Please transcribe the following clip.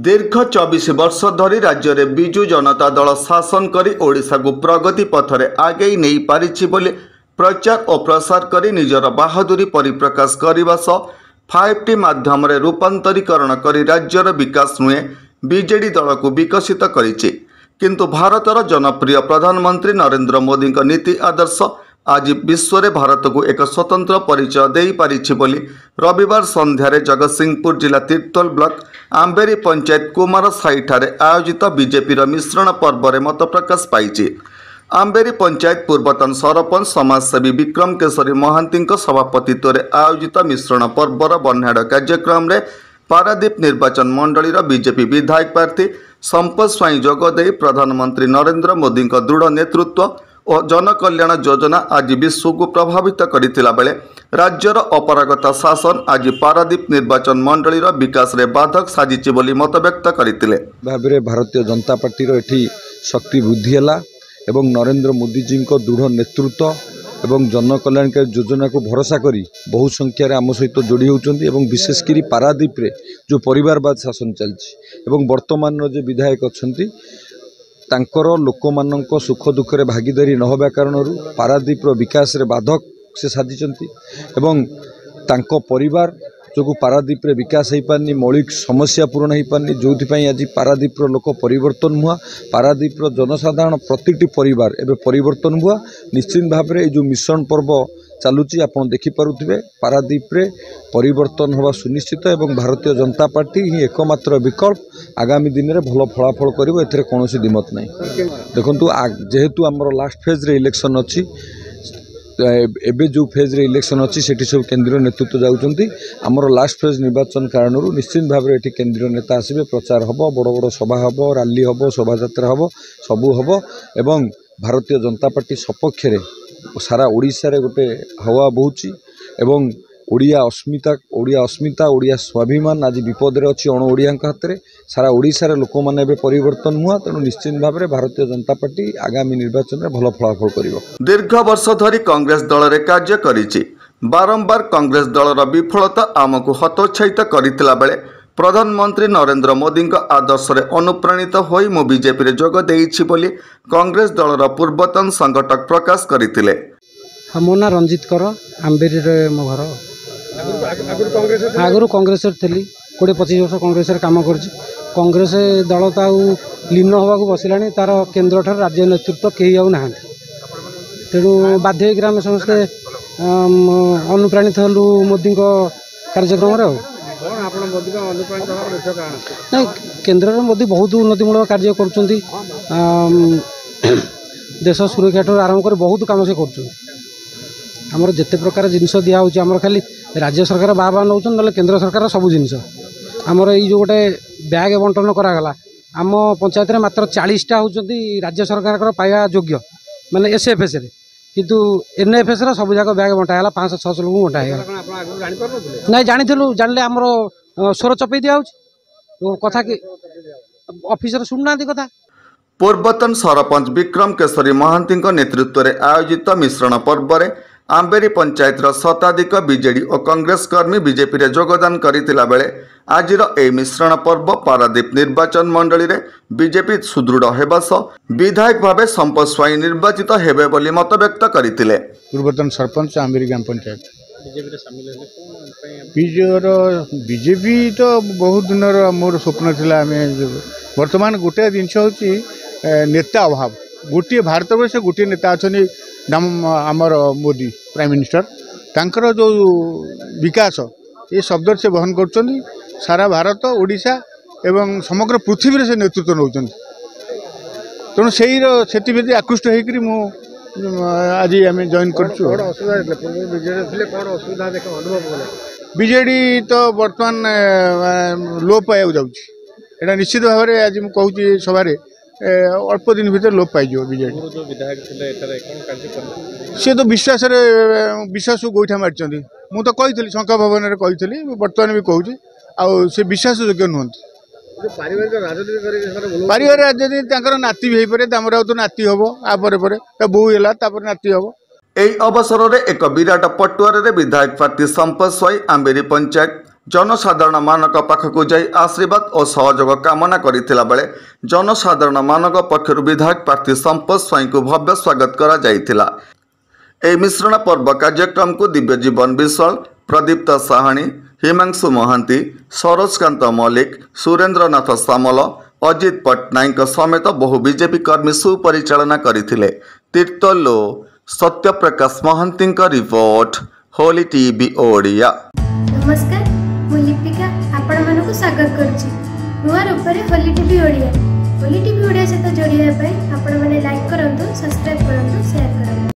दीर्घ 24 वर्ष धरी राज्य में विजु जनता दल शासन करी ओडिशा को प्रगति पथरे आगे नहीं पारिछि बोली प्रचार और प्रसार करी निजर बहादुरी परिप्रकाश करने सह 5T माध्यम रूपांतरीकरण करी राज्यर विकास नुहे बीजेडी दल को विकसित करिछि। किंतु भारतर जनप्रिय प्रधानमंत्री नरेंद्र मोदी नीति आदर्श आज विश्व में भारत को एक स्वतंत्र परिचय दे पारिछि बोली रविवार संध्यारे जगतसिंहपुर जिला तीर्तोल ब्लॉक आंबेरी पंचायत कुमार साई ठारे आयोजित बीजेपी मिश्रण पर्व में मत प्रकाश पाई। आंबेरी पंचायत पूर्वतन सरपंच समाजसेवी विक्रम केशरी महांती सभापतित्व में आयोजित मिश्रण पर्वर बन्हाड़ कार्यक्रम में पारादीप निर्वाचन मंडली बीजेपी विधायक प्रार्थी संपत स्वाई जोगदे प्रधानमंत्री नरेंद्र मोदी दृढ़ नेतृत्व और जनकल्याण योजना आज विश्व को प्रभावित करथिला बेले राज्यर अपरागता शासन आज पारादीप निर्वाचन मंडली विकास रे बाधक साजिछि बोली मत व्यक्त करथिले। भाबरे भारतीय जनता पार्टी रो एठी शक्ति वृद्धि हला एवं नरेंद्र मोदी जी को दृढ़ नेतृत्व एवं जनकल्याणकारी योजना को भरोसा करी बहु संख्यार आम सहित जोड़ी होती विशेषकर पारादीप रे जो परिवारवाद शासन चलती वर्तमान जो विधायक अच्छा तांकर लोक मानक सुख दुखे भागीदारी न होगा कारण पारादीप विकास रे बाधक से साजिचंती एवं तांको परिवार जो पारादीप रे विकास हो पारनी मौलिक समस्या पूरण हो पारनी जो आज पारादीप लोक परिवर्तन हुआ पारादीप जनसाधारण प्रति परिवार एवं परिवर्तन हुआ निश्चित भाव में जो मिश्रण पर्व चलुची आप देखिपे पारादीप रे परिवर्तन होगा सुनिश्चित एवं भारतीय जनता पार्टी ही एकमात्र विकल्प आगामी दिन में भल फलाफल कर कौन दिमत ना। देखु जेहेतु आमर लास्ट फेज रे इलेक्शन अच्छी एबे जो फेज रे इलेक्शन अच्छी से सब केंद्रीय नेतृत्व जाउछंती आमर लास्ट फेज निर्वाचन कारण निश्चित भाव में ये केंद्रीय नेता आसबे प्रचार हम बड़ बड़ सभा हम रैली हम शोभा यात्रा हम सबू हम एवं भारतीय जनता पार्टी सपक्ष सारा ओडिशा रे गोटे हवा बहुची एवं ओडिया अस्मिता ओडिया स्वाभिमान आज विपद रे अच्छी अण ओडिया हाथ में सारा ओडिशा रे लोक मैंने परिवर्तन हुआ तेणु निश्चित भाव में भारतीय जनता पार्टी आगामी निर्वाचन में भल फलाफल करिवो। दीर्घ वर्ष धरी कांग्रेस दल रे कार्य करिछि बारंबार कांग्रेस दलर विफलता आमको हतोत्साहित करथिला बेले प्रधानमंत्री नरेंद्र मोदी आदर्श रे अनुप्राणित होई मो बीजेपी रे जोग देइछि बोली कांग्रेस दलर पूर्वतन संगठक प्रकाश करथिले। मो ना रंजित कर आंबेरी रे मो घर आगु कांग्रेस थी 20-25 वर्ष कांग्रेस काम कर कांग्रेस दल तो लीन होगा बसला तार केन्द्र ठार राज्य नेतृत्व कहीं आउ ना तेणु बाध्य आम समस्ते अनुप्राणित हलु मोदी कार्यक्रम ना केन्द्र में मोदी बहुत उन्नतिमूलक कार्य कर देश सुरक्षा ठार आरंभ कर बहुत कम से कर जिते प्रकार जिनस दिहर खाली राज्य सरकार बाबा नौ ना केन्द्र सरकार सब जिनस आमर ये जो गोटे बैग बंटन करागला आम पंचायत में मात्र 40टा होती राज्य सरकार पाइबा योग्य माने एसएफएस रे किंतु एनएफएस रा सब जाक बैग बंटागला 500-600 लोक बंटागला ना जानी जानले आमर स्वर चपे दिया कथा कि ऑफिसर सुनना कथा। पूर्वतन सरपंच विक्रम केशरी महांती नेतृत्व में आयोजित मिश्रण पर्व में आंबेरी पंचायत शताधिक बीजेडी और कांग्रेस कर्मी बीजेपी रे योगदान करथिला बेले आजिर ए मिश्रण पर्व पारादीप निर्वाचन मंडली रे बीजेपी सुदृढ़ हेबा सह विधायक भावे संपत स्वाई निर्वाचित हेबे बोली मत व्यक्त करथिले। पूर्वतन सरपंच आंबेरी ग्राम पंचायत बीजेपी तो बहुत दिन मोर स्वप्न थिला वर्तमान गोटे जिनस होची नेता अभाव गोटे भारत वर्ष गोटे नेता अच्छा नाम आमर मोदी प्राइम मिनिस्टर तांकर जो विकास ये शब्द से बहन कर सारा भारत ओडिशा एवं समग्र पृथ्वी से नेतृत्व नौ तेणु से आकृष्ट होकर आज आम जॉइन कर बीजेडी तो बर्तमान लोप पाया जाऊँगी निश्चित भाव में आज मुझे सभारे अल्प दिन भीतर लोप पाई बीजेडी सी तो विश्वास गोईठा मारी मुझे कही शंका भवन में कही बर्तमान भी कहूँ से विश्वास योग्य नुहति पारिवारिक राजनीति नाती भी होपे तो नाती हम आपर बो है नाती हम। यही अवसर में एक विराट पटुआर विधायक प्रार्थी संपत स्वाई आंबेरी पंचायत जनसाधारण मानक पाखक जाई आशीर्वाद और सहयोग कामना करथिला बेले जनसाधारण मानक पक्षर विधायक प्रार्थी संपत स्वाई को भव्य स्वागत करा जायथिला। ए मिश्रण पर्व कार्यक्रम को दिव्य जीवन विश्वाल, प्रदीप्त साहाणी, हिमांशु महांती, सरोजकांत मल्लिक, सुरेंद्रनाथ सामल, अजित पट्टनायक समेत बहु बीजेपी कर्मी सुपरिचालना करथिले। तीर्तोलो सत्यप्रकाश महांती रिपोर्ट, होली टीवी ओडिया। नमस्कार, मु लिपिका आपण मानक स्वागत करछि नुआ रूपरे होली टीवी ओडिया। होली टीवी ओडिया सहित जोड़िया आपण माने लाइक करंतु, सब्सक्राइब करंतु, शेयर करंतु।